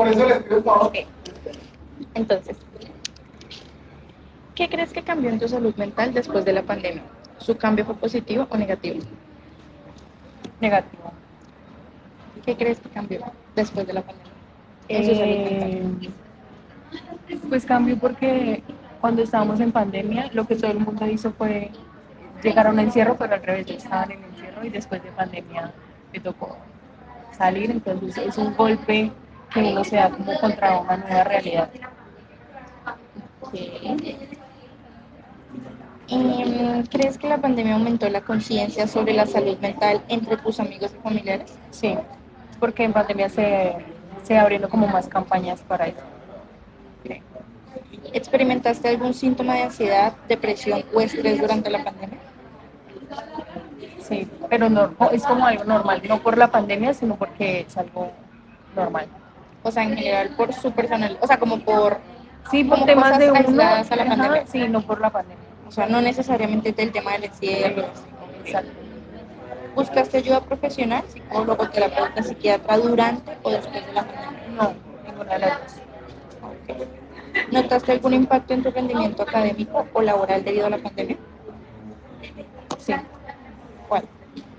Ok, entonces, ¿qué crees que cambió en tu salud mental después de la pandemia? ¿Su cambio fue positivo o negativo? Negativo. ¿Qué crees que cambió después de la pandemia en su salud mental? Pues cambió porque cuando estábamos en pandemia, lo que todo el mundo hizo fue llegar a un encierro, pero al revés, yo estaba en el encierro y después de pandemia me tocó salir, entonces es un golpe que uno se da como contra una nueva realidad. Ok. ¿Crees que la pandemia aumentó la conciencia sobre la salud mental entre tus amigos y familiares? Sí, porque en pandemia se abrieron como más campañas para eso. Ok. ¿Experimentaste algún síntoma de ansiedad, depresión o estrés durante la pandemia? Sí, pero no, es como algo normal, no por la pandemia, sino porque es algo normal. O sea, en general por su personal, o sea, Sí, por como temas cosas de uno, aisladas a la ajá, pandemia. sí, no por la pandemia. O sea, no necesariamente del tema del encierro. Ok. Exacto. ¿Buscaste ayuda profesional, psicólogo, terapeuta, psiquiatra durante o después de la pandemia? No, ninguna de las dos. Ok. ¿Notaste algún impacto en tu rendimiento académico o laboral debido a la pandemia? Sí, ¿Cuál?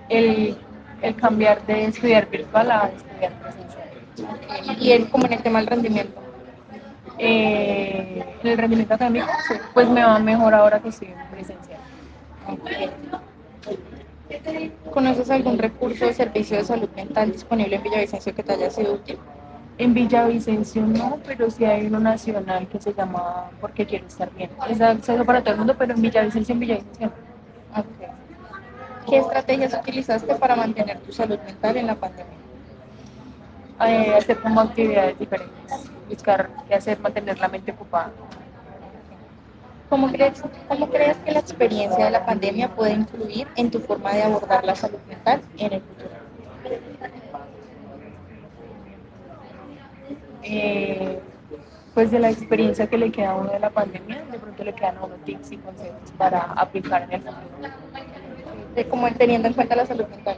el, el cambiar de estudiar virtual a estudiar presencial. Okay. Y él, como en el tema del rendimiento. En el rendimiento académico, sí, pues me va mejor ahora que estoy en presencial. Okay. ¿Conoces algún recurso o servicio de salud mental disponible en Villavicencio que te haya sido útil? En Villavicencio no, pero sí hay uno nacional que se llama Porque quiero estar bien. Es de acceso para todo el mundo, pero en Villavicencio no. Okay. ¿Qué estrategias utilizaste para mantener tu salud mental en la pandemia? Hacer como actividades diferentes, buscar qué hacer, mantener la mente ocupada. ¿Cómo crees que la experiencia de la pandemia puede influir en tu forma de abordar la salud mental en el futuro? Eh, pues de la experiencia que le queda a uno de la pandemia, de pronto le quedan a uno tips y consejos para aplicar en el futuro. De cómo teniendo en cuenta la salud mental.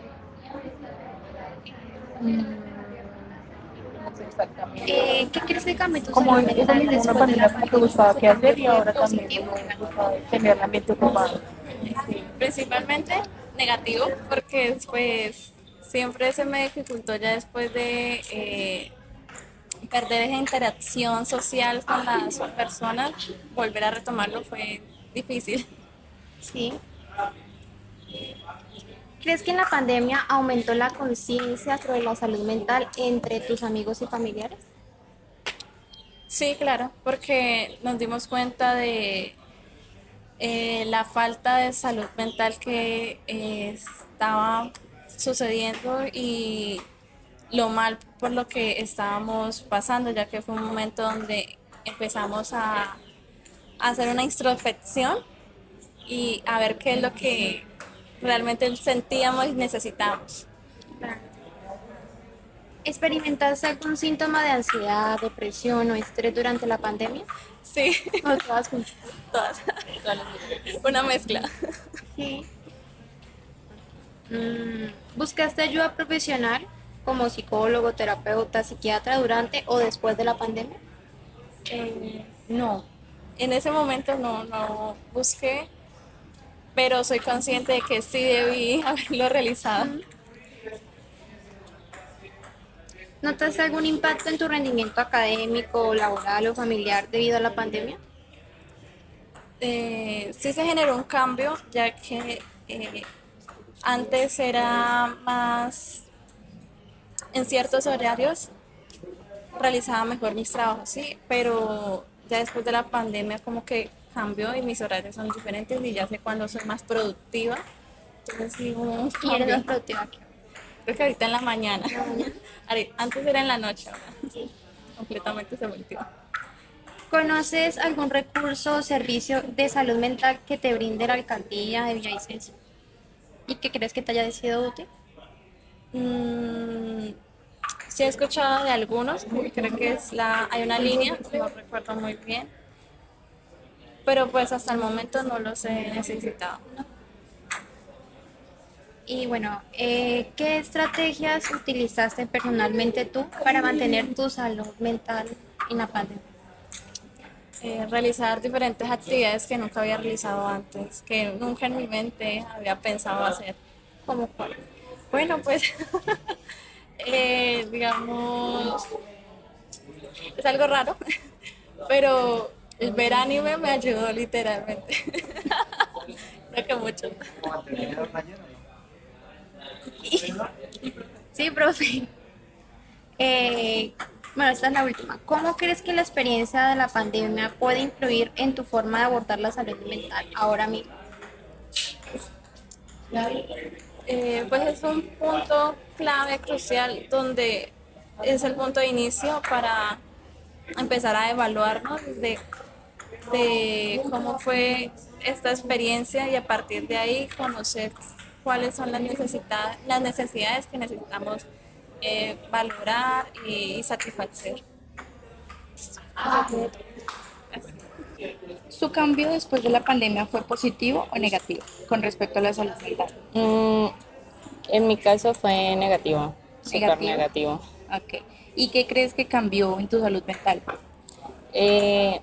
No sé exactamente. ¿Qué crees que cambió tu Como salud eso mental mismo, una después de la pandemia como que pandemia? buscaba ¿Su qué hacer cambio y fue ahora también positivo uno o negativo? busca tener la mente ocupada. Sí. Principalmente negativo, porque después siempre se me dificultó ya después de perder esa interacción social con las personas, volver a retomarlo fue difícil. Sí. ¿Crees que en la pandemia aumentó la conciencia sobre la salud mental entre tus amigos y familiares? Sí, claro, porque nos dimos cuenta de la falta de salud mental que estaba sucediendo y lo mal por lo que estábamos pasando, ya que fue un momento donde empezamos a hacer una introspección y a ver qué es lo que realmente sentíamos y necesitamos. Claro. ¿Experimentaste algún síntoma de ansiedad, depresión o estrés durante la pandemia? Sí, ¿O todas juntas? todas. Una mezcla. Sí. ¿Buscaste ayuda profesional como psicólogo, terapeuta, psiquiatra durante o después de la pandemia? No, en ese momento no busqué, pero soy consciente de que sí debí haberlo realizado. ¿Notaste algún impacto en tu rendimiento académico, laboral o familiar debido a la pandemia? Sí se generó un cambio, ya que antes era más en ciertos horarios, realizaba mejor mis trabajos, sí, pero ya después de la pandemia como que cambió y mis horarios son diferentes y ya sé cuándo soy más productiva. Entonces sí hubo un Y eres más cambio. productiva que Creo que ahorita en la mañana. en la mañana. Antes era en la noche, ahora completamente se volteó. ¿Conoces algún recurso o servicio de salud mental que te brinde la alcaldía de Villavicencio y que crees que te haya sido útil? Mm, sí he escuchado de algunos, creo que hay una línea, no recuerdo muy bien, pero pues hasta el momento no los he necesitado. Y bueno, ¿qué estrategias utilizaste personalmente tú para mantener tu salud mental en la pandemia? Realizar diferentes actividades que nunca había realizado antes, que nunca en mi mente había pensado hacer. ¿Cómo cuál? Bueno, pues, digamos, es algo raro, pero el ver anime me ayudó literalmente. Creo que mucho. Sí, profe. Eh, bueno, esta es la última. ¿Cómo crees que la experiencia de la pandemia puede influir en tu forma de abordar la salud mental ahora mismo? Pues es un punto clave, crucial, donde es el punto de inicio para empezar a evaluarnos de cómo fue esta experiencia y a partir de ahí conocer cuáles son las necesidades que necesitamos valorar y satisfacer. ¿Su cambio después de la pandemia fue positivo o negativo con respecto a la salud mental? Mm, en mi caso fue negativo, súper Negativo. negativo. Ok. ¿Y qué crees que cambió en tu salud mental? Eh,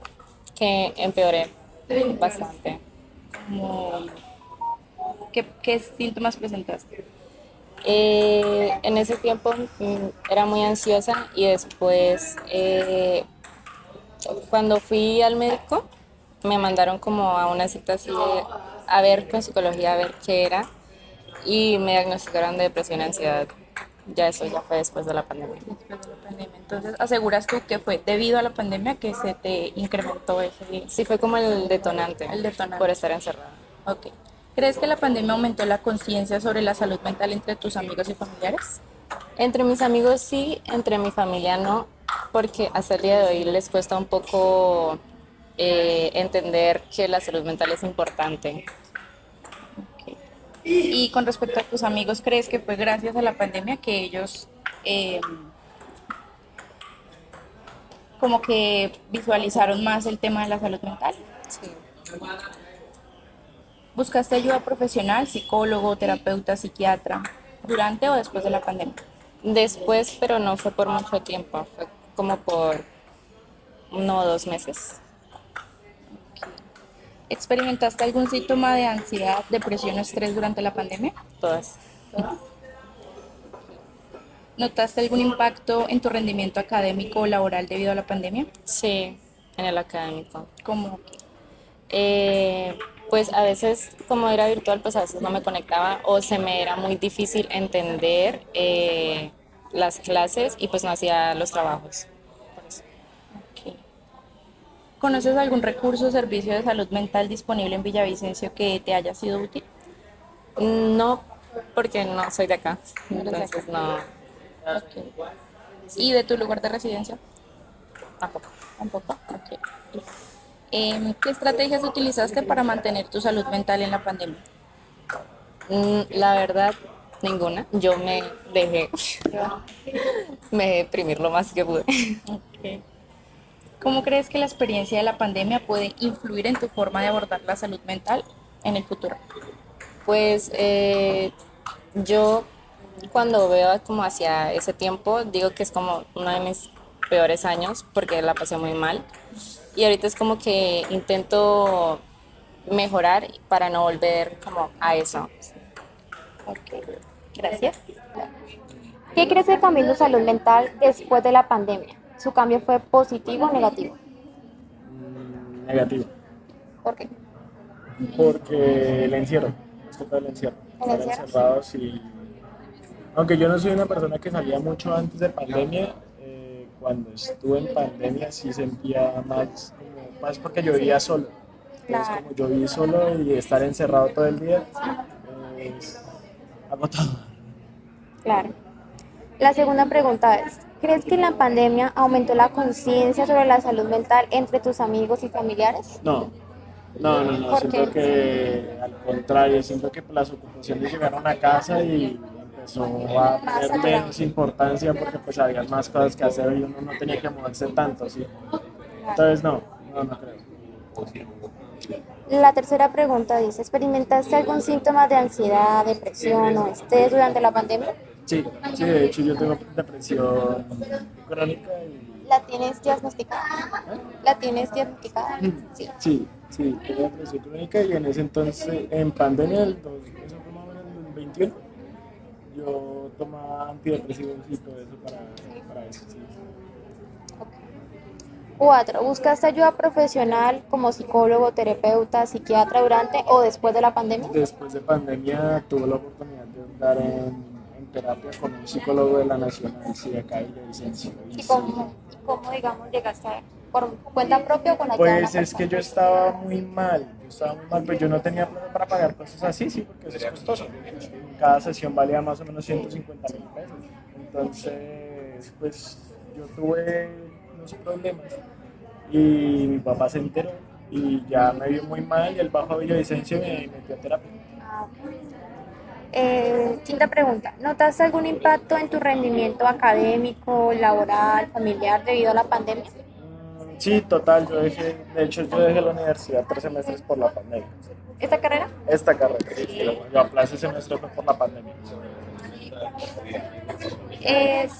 que empeoré bastante. Como, ¿qué síntomas presentaste? En ese tiempo era muy ansiosa y después cuando fui al médico me mandaron como a una cita así a ver con psicología, a ver qué era y me diagnosticaron de depresión y ansiedad. Ya eso ya fue después de la pandemia. Después de la pandemia. Entonces, ¿aseguras tú que fue debido a la pandemia que se te incrementó ese, Sí, fue como el detonante, el detonante? por estar encerrada. Ok. ¿Crees que la pandemia aumentó la conciencia sobre la salud mental entre tus amigos y familiares? Entre mis amigos sí, entre mi familia no, porque hasta el día de hoy les cuesta un poco entender que la salud mental es importante. Ok. Y con respecto a tus amigos, ¿crees que fue gracias a la pandemia que ellos eh, como que visualizaron más el tema de la salud mental? Sí. ¿Buscaste ayuda profesional, psicólogo, terapeuta, psiquiatra, durante o después de la pandemia? Después, pero no fue por mucho tiempo, fue como por 1 o 2 meses. ¿Experimentaste algún síntoma de ansiedad, depresión o estrés durante la pandemia? Todas. ¿Notaste algún impacto en tu rendimiento académico o laboral debido a la pandemia? Sí, en el académico. Como Eh, pues a veces, como era virtual, pues a veces no me conectaba o se me era muy difícil entender las clases y pues no hacía los trabajos. Por eso. que ¿conoces algún recurso o servicio de salud mental disponible en Villavicencio que te haya sido útil? No, porque no soy de acá, No eres de acá. entonces no, Ok. ¿Y de tu lugar de residencia? tampoco. Tampoco. Ok. ¿Qué estrategias utilizaste para mantener tu salud mental en la pandemia? La verdad, ninguna. Yo me dejé, me dejé deprimir lo más que pude. Ok. ¿Cómo crees que la experiencia de la pandemia puede influir en tu forma de abordar la salud mental en el futuro? Pues yo cuando veo como hacia ese tiempo, digo que es como uno de mis peores años porque la pasé muy mal. Y ahorita es como que intento mejorar para no volver como a eso. Ok. Gracias. ¿Qué crees que cambió en tu salud mental después de la pandemia? ¿Su cambio fue positivo o negativo? Negativo, ¿Por qué? porque el encierro, es que todo el encierro, ¿El estar encierro? encerrados y... Aunque yo no soy una persona que salía mucho antes de pandemia, cuando estuve en pandemia sí sentía más, como, más porque yo vivía solo. Entonces Claro. como yo viví solo y estar encerrado todo el día, es agotador. Claro. La segunda pregunta es, ¿crees que la pandemia aumentó la conciencia sobre la salud mental entre tus amigos y familiares? No, no, ¿Por siento qué? que al contrario, siento que las ocupaciones llegaron a casa y empezó a Más tener saturado. menos importancia porque pues había más cosas que hacer y uno no tenía que moverse tanto, ¿sí? Entonces no creo. La tercera pregunta dice, ¿experimentaste algún síntoma de ansiedad, depresión o estrés durante la pandemia? Sí, sí, de hecho yo tengo depresión crónica y... ¿La tienes diagnosticada? ¿La tienes diagnosticada? Sí. Sí, sí, tengo depresión crónica y en ese entonces, en pandemia, eso fue más o menos en el 21, yo tomaba antidepresivos y todo eso para eso, sí. 4. ¿Buscaste ayuda profesional como psicólogo, terapeuta, psiquiatra durante o después de la pandemia? Después de pandemia tuve la oportunidad de andar en terapia con un psicólogo de la Nacional, sí, acá en Villavicencio. ¿Y cómo, digamos, llegaste a por cuenta propia o con ayuda de una Pues es que persona? yo estaba muy mal, pues yo no tenía plata para pagar cosas así, sí, porque eso es costoso. Cada sesión valía más o menos 150.000 pesos. Entonces, pues yo tuve unos problemas y mi papá se enteró y ya me vio muy mal y él bajó a Villavicencio y me metió a terapia. Ah, ok. Quinta pregunta. ¿Notaste algún impacto en tu rendimiento académico, laboral, familiar debido a la pandemia? Sí, total, de hecho yo dejé la universidad 3 semestres por la pandemia. ¿Esta carrera? Esta carrera, sí, yo aplacé semestre fue por la pandemia.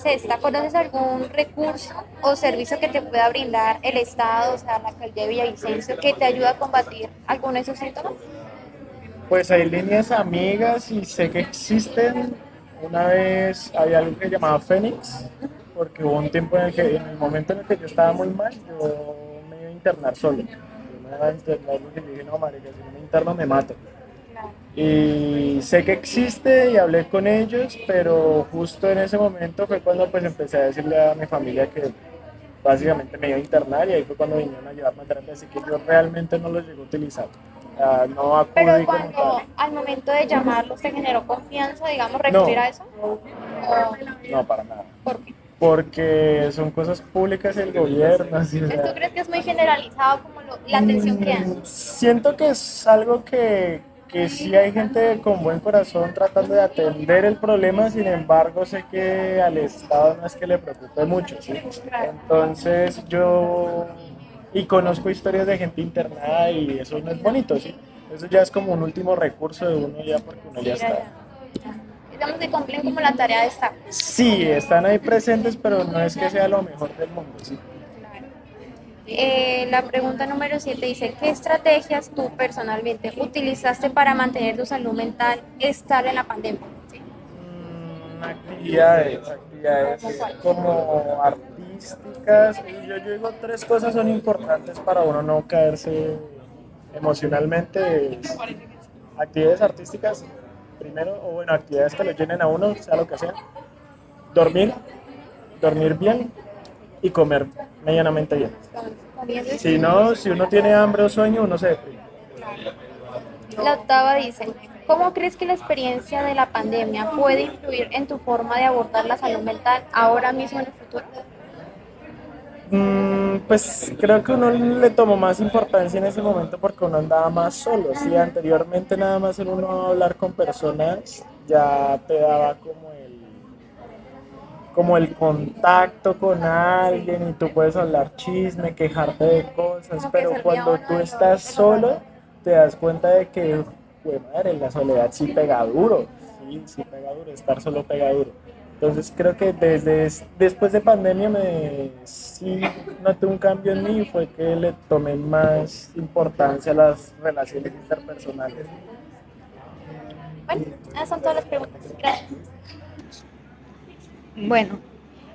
Sexta, ¿conoces algún recurso o servicio que te pueda brindar el Estado, o sea, la alcaldía de Villavicencio, que te ayude a combatir alguno de esos síntomas? Pues hay líneas amigas y sé que existen. Una vez había algo que llamaba Fénix, porque hubo un tiempo en el momento en el que yo estaba muy mal, yo me iba a internar solo. Yo me iba a internar porque yo dije, no, marica, si no me interno me mato. Y sé que existe y hablé con ellos, pero justo en ese momento fue cuando pues empecé a decirle a mi familia que básicamente me iba a internar y ahí fue cuando vinieron a ayudarme a terapia, así que yo realmente no los llegué a utilizar. No Pero acudí como cuando tal. al momento de llamarlos te generó confianza, digamos, No, recurrir a eso. ¿O no, para nada. por qué? Porque son cosas públicas del gobierno. Así, o Entonces, ¿tú sea, crees que es muy generalizado como la atención que dan? siento que es algo que sí hay gente con buen corazón tratando de atender el problema, sin embargo sé que al Estado no es que le preocupe mucho, ¿sí? Entonces y conozco historias de gente internada y eso no es bonito, ¿sí? Eso ya es como un último recurso de uno ya porque uno ya está. Digamos que cumplen como la tarea de estar. Sí, están ahí presentes, pero no es que sea lo mejor del mundo, ¿sí? La pregunta número 7 dice, ¿qué estrategias tú personalmente utilizaste para mantener tu salud mental estable en la pandemia? ¿Sí? Actividades como artísticas. Yo digo 3 cosas son importantes para uno no caerse emocionalmente. Actividades artísticas, primero, o bueno, actividades que lo llenen a uno, sea lo que sea. Dormir, dormir bien y comer medianamente bien. Comiendo y Si no, si uno tiene hambre o sueño, uno se deprime. La octava dice, ¿cómo crees que la experiencia de la pandemia puede influir en tu forma de abordar la salud mental ahora mismo en el futuro? Pues creo que uno le tomó más importancia en ese momento porque uno andaba más solo. Sí, anteriormente nada más el uno hablar con personas ya te daba como el contacto con alguien y tú puedes hablar chisme, quejarte de cosas, Como que pero servía cuando uno tú de estás lo solo te das cuenta de que, pues madre, la soledad sí pega duro, sí pega duro, estar solo pega duro. Entonces creo que después de pandemia sí noté un cambio en mí y fue que le tomé más importancia a las relaciones interpersonales. Bueno, esas son todas las preguntas. Gracias. Bueno,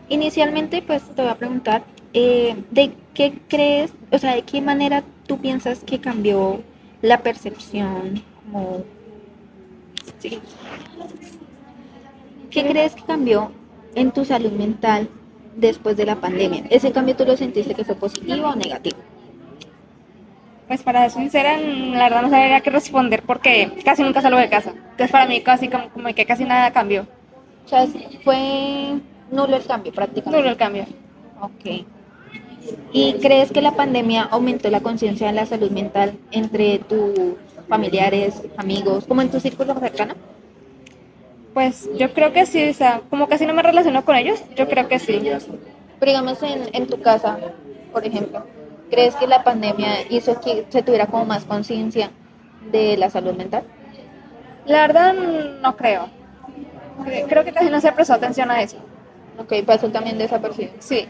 inicialmente pues te voy a preguntar, ¿de qué crees, o sea, de qué manera tú piensas que cambió la percepción, como, sí, qué crees que cambió en tu salud mental después de la pandemia? ¿Ese cambio tú lo sentiste que fue positivo o negativo? Pues para ser sincera, la verdad no sabría qué responder porque casi nunca salgo de casa. Entonces para mí casi como que casi nada cambió. O sea, fue nulo el cambio prácticamente. Nulo el cambio. Ok. ¿Y crees que la pandemia aumentó la conciencia de la salud mental entre tus familiares, amigos, como en tu círculo cercano? Pues yo creo que sí, o sea, como casi no me relaciono con ellos, yo creo que sí. Pero digamos en tu casa, por ejemplo. ¿Crees que la pandemia hizo que se tuviera como más conciencia de la salud mental? La verdad, no creo. Creo que casi no se prestó atención a eso. Ok, pasó también desapercibido. Sí,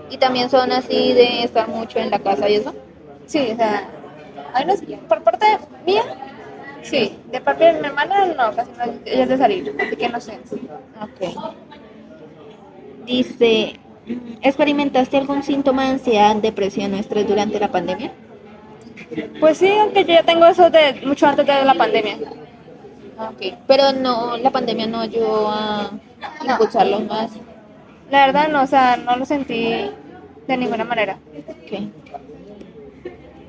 ¿Y también son así de estar mucho en la casa y eso? sí, o sea, hay unos, por parte mía, sí, de parte de mi hermana, no, casi no, ella es de salir, así que no sé. Ok. Dice, ¿experimentaste algún síntoma de ansiedad, depresión o estrés durante la pandemia? Pues sí, aunque yo ya tengo eso de mucho antes de la pandemia. Ok. Pero no, la pandemia no ayudó a impulsarlo más. La verdad, no, o sea, no lo sentí de ninguna manera. Ok.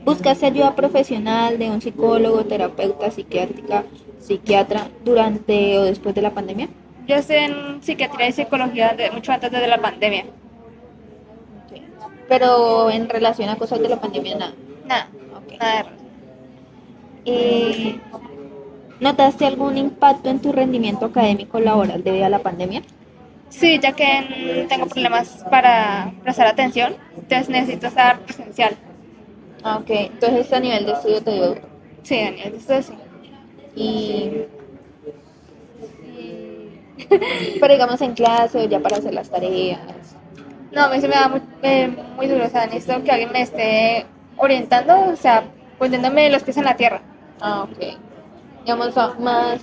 ¿Buscaste ayuda profesional de un psicólogo, terapeuta, psiquiatra durante o después de la pandemia? Yo estoy en psiquiatría y psicología mucho antes de la pandemia. Ok. Pero en relación a cosas de la pandemia, nada. Nada, Ok. nada de eso. Eh, ¿Notaste algún impacto en tu rendimiento académico laboral debido a la pandemia? Sí, ya que tengo problemas para prestar atención, entonces necesito estar presencial. Ah, ok. Entonces a nivel de estudio te dio duro. Sí, Daniel, esto sí. Y, pero digamos en clase o ya para hacer las tareas. No, a mí se me da muy duro, o sea, necesito que alguien me esté orientando, o sea, poniéndome los pies en la tierra. Ah, ok. Digamos más,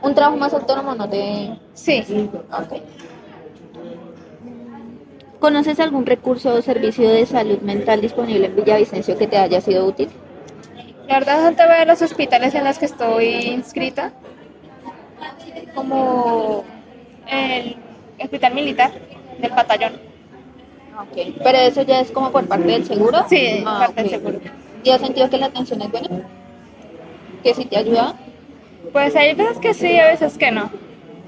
un trabajo más autónomo, no te... Sí, Ok. ¿Conoces algún recurso o servicio de salud mental disponible en Villavicencio que te haya sido útil? la verdad, antes de los hospitales en los que estoy inscrita, como el hospital militar del batallón. Ok. Pero eso ya es como por parte del seguro. Sí, Ah, parte del ok. seguro. ¿Y has sentido que la atención es buena? ¿Que sí te ayuda? Pues hay veces que sí, a veces que no.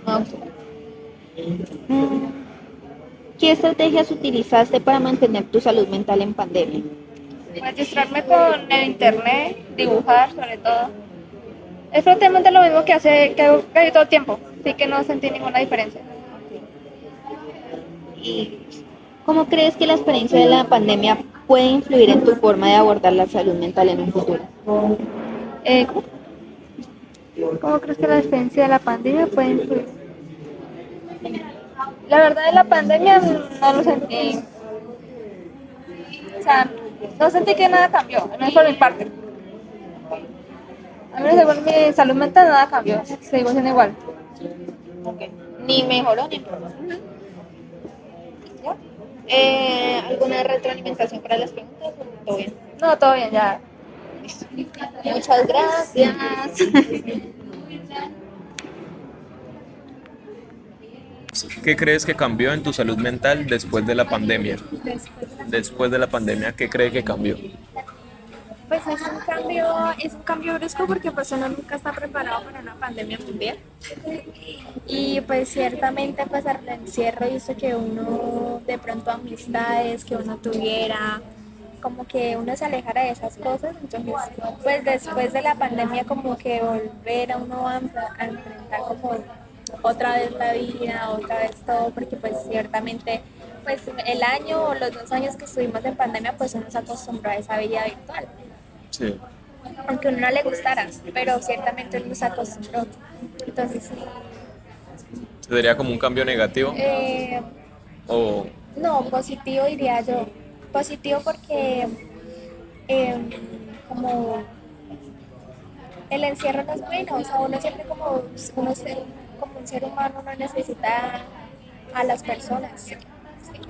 Ah, ok. Mm, ¿Qué estrategias utilizaste para mantener tu salud mental en pandemia? Pues distraerme con el internet, dibujar sobre todo. Es prácticamente lo mismo que hago casi todo el tiempo, así que no sentí ninguna diferencia. ¿Y cómo crees que la experiencia de la pandemia puede influir en tu forma de abordar la salud mental en un futuro? ¿Cómo? ¿Cómo crees que la experiencia de la pandemia puede influir? La verdad, de la pandemia no lo sentí. O sea, no sentí que nada cambió, al menos por mi parte. Al menos según mi salud mental nada cambió, sigo siendo igual. Ok. Ni mejoró ni empeoró. ¿Ya? ¿Alguna retroalimentación para las preguntas o todo bien? No, todo bien, ya. Muchas gracias. ¿Qué crees que cambió en tu salud mental después de la pandemia? Después de la pandemia, ¿qué crees que cambió? Pues es un cambio brusco porque pues uno nunca está preparado para una pandemia mundial. Y pues ciertamente pues el encierro hizo que uno de pronto amistades que uno tuviera, como que uno se alejara de esas cosas. Entonces pues después de la pandemia como que volver a uno a enfrentar como otra vez la vida, otra vez todo, porque pues ciertamente pues el año o los 2 años que estuvimos en pandemia pues uno se acostumbró a esa vida virtual, Sí. aunque a uno no le gustara, pero ciertamente uno se acostumbró. Entonces, sí, ¿Sería como un cambio negativo? eh, O no, positivo diría yo. Positivo porque eh, como el encierro no es bueno, o sea, uno siempre como un ser humano no necesita a las personas.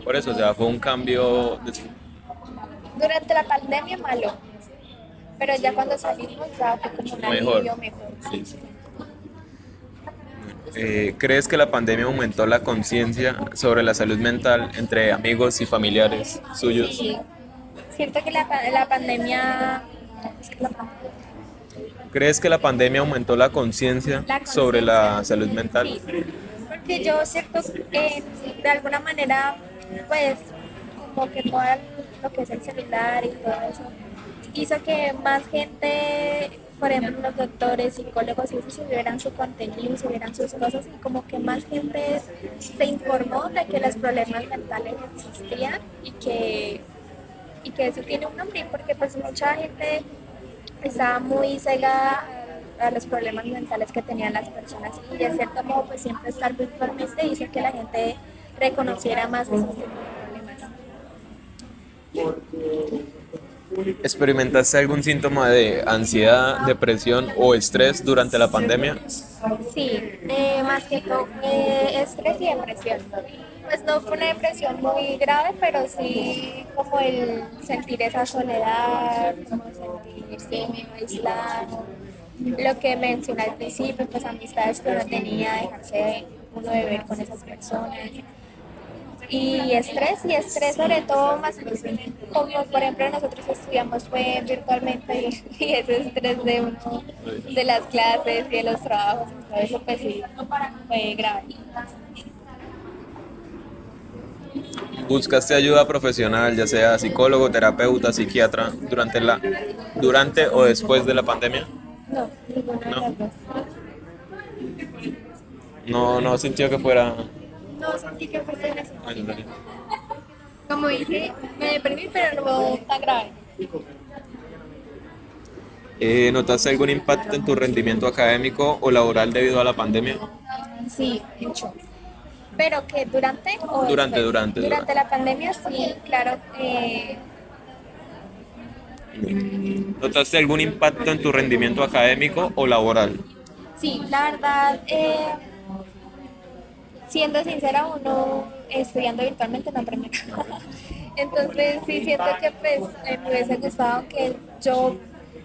por eso, o sea, fue un cambio. Durante la pandemia malo, pero ya cuando salimos ya fue como un Mejor. alivio mejor. Sí, sí. ¿Crees que la pandemia aumentó la conciencia sobre la salud mental entre amigos y familiares suyos? Sí, siento que la pandemia, es que ¿Crees que la pandemia aumentó la conciencia la sobre la conciencia, salud mental? sí, porque yo cierto de alguna manera pues como que todo lo que es el celular y todo eso hizo que más gente, por ejemplo los doctores, psicólogos y eso subieran su contenido, subieran sus cosas y como que más gente se informó de que los problemas mentales existían y que y que eso tiene un nombre, porque pues mucha gente estaba muy cegada a los problemas mentales que tenían las personas y de cierto modo pues siempre estar virtualmente hizo que la gente reconociera más esos tipos de problemas. ¿Experimentaste algún síntoma de ansiedad, depresión o estrés durante la pandemia? Sí, más que todo fue estrés y depresión. Pues no fue una depresión muy grave, pero sí como el sentir esa soledad, como sentirse medio aislado. Lo que mencioné al principio, pues amistades que uno tenía, dejarse uno de ver con esas personas. Y estrés sobre todo más como por ejemplo nosotros estudiamos fue virtualmente y ese estrés de uno, de las clases y de los trabajos, todo eso pues sí, fue grave. ¿Buscaste ayuda profesional, ya sea psicólogo, terapeuta, psiquiatra, durante o después de la pandemia? No, ninguna de No, las dos. no sintió que fuera... No sentí que fuese necesario. Bueno, Como dije, me deprimí, pero no tan grave. ¿notaste algún impacto en tu rendimiento académico o laboral debido a la pandemia? Sí, mucho. Pero que durante o después. Durante. Durante la pandemia sí, claro. ¿Notaste algún impacto en tu rendimiento académico o laboral? Sí, la verdad, siendo sincera, uno estudiando virtualmente no aprende nada. Entonces sí siento que pues me hubiese gustado que yo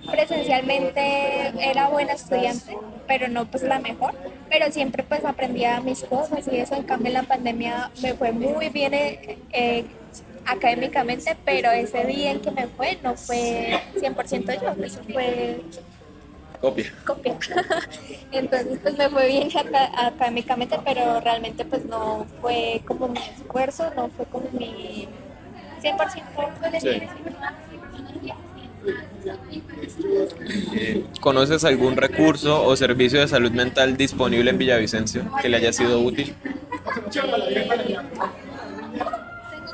presencialmente era buena estudiante, pero no pues la mejor, pero siempre pues aprendía mis cosas y eso. En cambio en la pandemia me fue muy bien académicamente, pero ese día en que me fue no fue 100% yo, eso fue Copia. copia. Entonces pues me fue bien académicamente, pero realmente pues no fue como mi esfuerzo, no fue como mi 100% de Sí. mi ¿Conoces algún recurso o servicio de salud mental disponible en Villavicencio que le haya sido útil? Tengo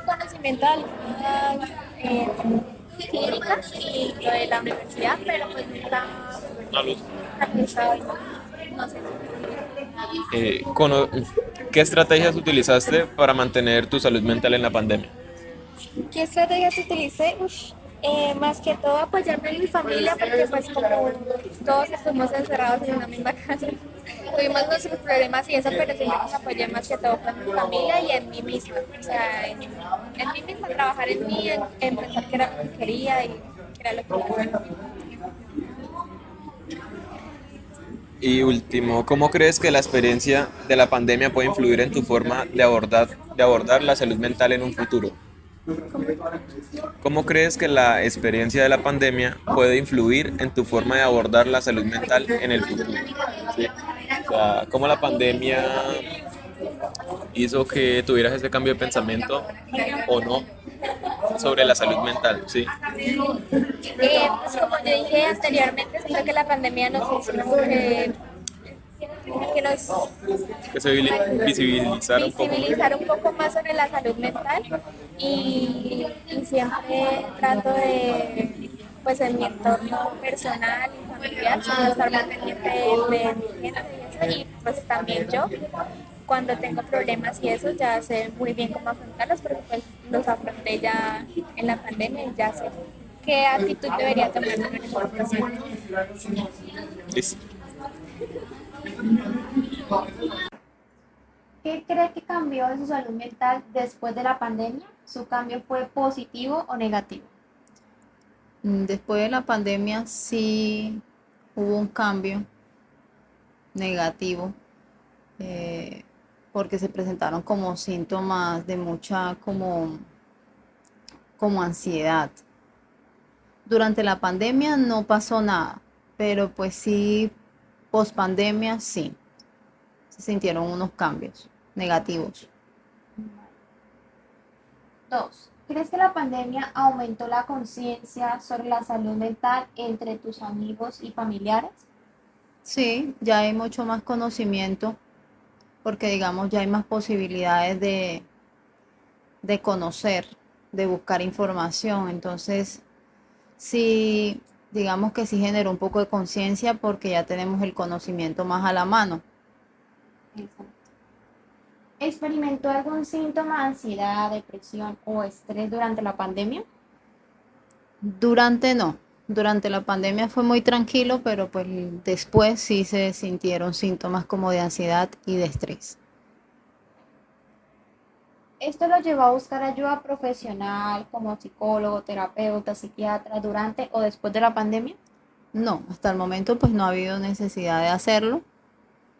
conocimiento de algunas clínicas y lo de la universidad, pero pues nunca he usado, no sé. ¿Qué estrategias utilizaste para mantener tu salud mental en la pandemia? ¿Qué estrategias utilicé? Más que todo apoyarme en mi familia, porque pues como todos estuvimos encerrados en una misma casa, tuvimos nuestros problemas y eso, pero siempre nos apoyé más que todo en mi familia y en mí misma. O sea, en mí misma, trabajar en mí, en pensar que era lo que quería y que era lo que iba a hacer. Y último, ¿cómo crees que la experiencia de la pandemia puede influir en tu forma de abordar la salud mental en un futuro? ¿Cómo crees que la experiencia de la pandemia puede influir en tu forma de abordar la salud mental en el futuro? ¿Sí? O sea, ¿cómo la pandemia hizo que tuvieras ese cambio de pensamiento o no sobre la salud mental? ¿Sí? Pues como yo dije anteriormente, siento que la pandemia nos hizo como que nos Que se visibilizara un poco. visibilizar un poco más sobre la salud mental y siempre trato de, pues en mi entorno personal y familiar, siempre estar muy pendiente de mi gente y eso, y pues también yo, cuando tengo problemas y eso, ya sé muy bien cómo afrontarlos, porque pues los afronté ya en la pandemia y ya sé qué actitud debería tomar en esa situación. Listo. ¿Qué cree que cambió en su salud mental después de la pandemia? ¿Su cambio fue positivo o negativo? Después de la pandemia sí hubo un cambio negativo, porque se presentaron como síntomas de mucha como ansiedad. Durante la pandemia no pasó nada, pero pues sí, post pandemia sí, se sintieron unos cambios negativos. 2. ¿Crees que la pandemia aumentó la conciencia sobre la salud mental entre tus amigos y familiares? Sí, ya hay mucho más conocimiento, porque digamos ya hay más posibilidades de conocer de buscar información. Entonces, sí, digamos que sí generó un poco de conciencia porque ya tenemos el conocimiento más a la mano. Exacto. ¿Experimentó algún síntoma de ansiedad, depresión o estrés durante la pandemia? Durante no, durante la pandemia fue muy tranquilo, pero pues después sí se sintieron síntomas como de ansiedad y de estrés. ¿Esto lo llevó a buscar ayuda profesional como psicólogo, terapeuta, psiquiatra durante o después de la pandemia? No, hasta el momento pues no ha habido necesidad de hacerlo.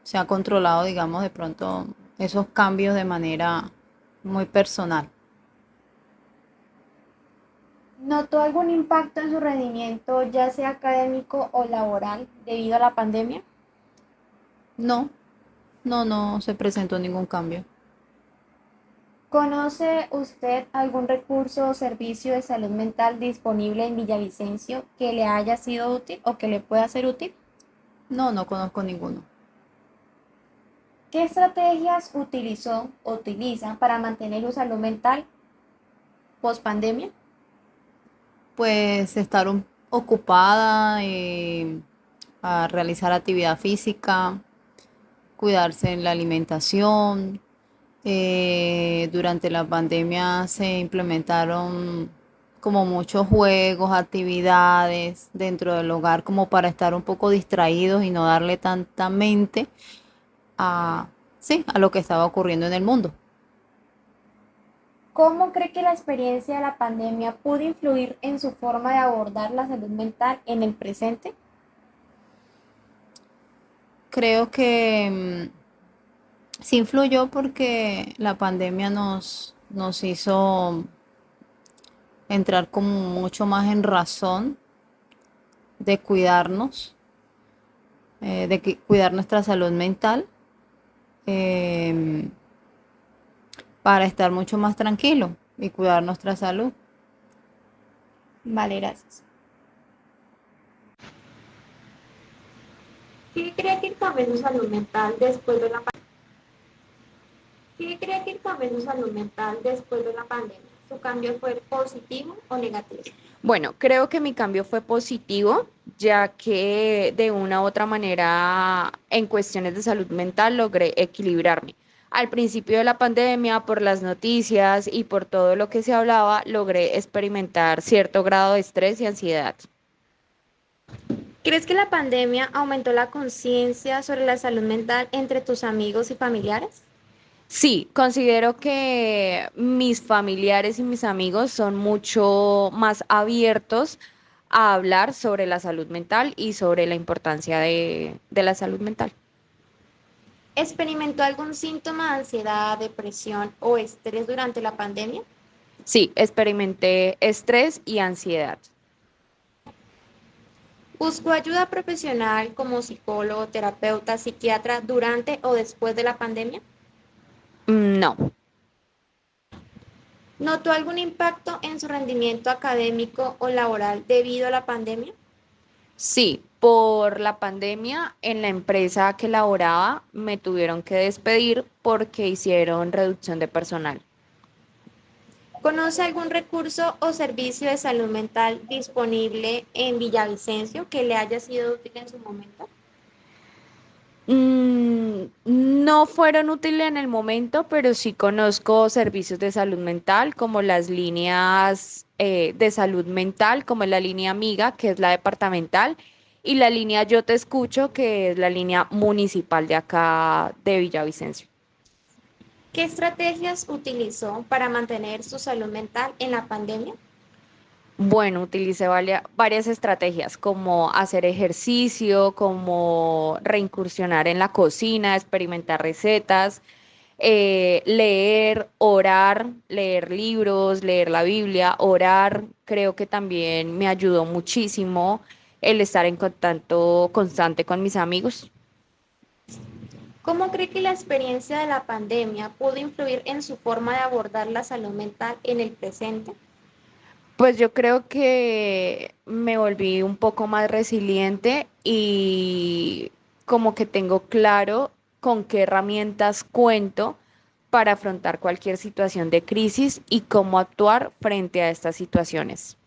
Se ha controlado, digamos, de pronto esos cambios de manera muy personal. ¿Notó algún impacto en su rendimiento, ya sea académico o laboral, debido a la pandemia? No, no se presentó ningún cambio. ¿Conoce usted algún recurso o servicio de salud mental disponible en Villavicencio que le haya sido útil o que le pueda ser útil? No conozco ninguno. ¿Qué estrategias utilizó o utiliza para mantener su salud mental post pandemia? Pues estar ocupada, a realizar actividad física, cuidarse en la alimentación. Durante la pandemia se implementaron como muchos juegos, actividades dentro del hogar como para estar un poco distraídos y no darle tanta mente a, sí, a lo que estaba ocurriendo en el mundo. ¿Cómo cree que la experiencia de la pandemia pudo influir en su forma de abordar la salud mental en el presente? Creo que sí influyó porque la pandemia nos hizo entrar como mucho más en razón de cuidarnos, cuidar nuestra salud mental, em, para estar mucho más tranquilo y cuidar nuestra salud. Vale, gracias. ¿Qué cree que cambió en su salud mental después de la pandemia? ¿Qué cree que cambió en su salud mental después de la pandemia? ¿Su cambio fue positivo o negativo? Bueno, creo que mi cambio fue positivo, ya que de una u otra manera en cuestiones de salud mental logré equilibrarme. Al principio de la pandemia, por las noticias y por todo lo que se hablaba, logré experimentar cierto grado de estrés y ansiedad. ¿Crees que la pandemia aumentó la conciencia sobre la salud mental entre tus amigos y familiares? Sí, considero que mis familiares y mis amigos son mucho más abiertos a hablar sobre la salud mental y sobre la importancia de la salud mental. ¿Experimentó algún síntoma de ansiedad, depresión o estrés durante la pandemia? Sí, experimenté estrés y ansiedad. ¿Buscó ayuda profesional como psicólogo, terapeuta, psiquiatra durante o después de la pandemia? No, ¿Notó algún impacto en su rendimiento académico o laboral debido a la pandemia? sí, por la pandemia en la empresa que laboraba me tuvieron que despedir porque hicieron reducción de personal. ¿Conoce algún recurso o servicio de salud mental disponible en Villavicencio que le haya sido útil en su momento? No fueron útiles en el momento, pero sí conozco servicios de salud mental como las líneas de salud mental, como es la línea Amiga, que es la departamental, y la línea Yo Te Escucho, que es la línea municipal de acá de Villavicencio. ¿Qué estrategias utilizó para mantener su salud mental en la pandemia? Bueno, utilicé varias estrategias, como hacer ejercicio, como reincursionar en la cocina, experimentar recetas, leer, orar, leer libros, leer la Biblia, orar. Creo que también me ayudó muchísimo el estar en contacto constante con mis amigos. ¿Cómo cree que la experiencia de la pandemia pudo influir en su forma de abordar la salud mental en el presente? Pues yo creo que me volví un poco más resiliente y como que tengo claro con qué herramientas cuento para afrontar cualquier situación de crisis y cómo actuar frente a estas situaciones.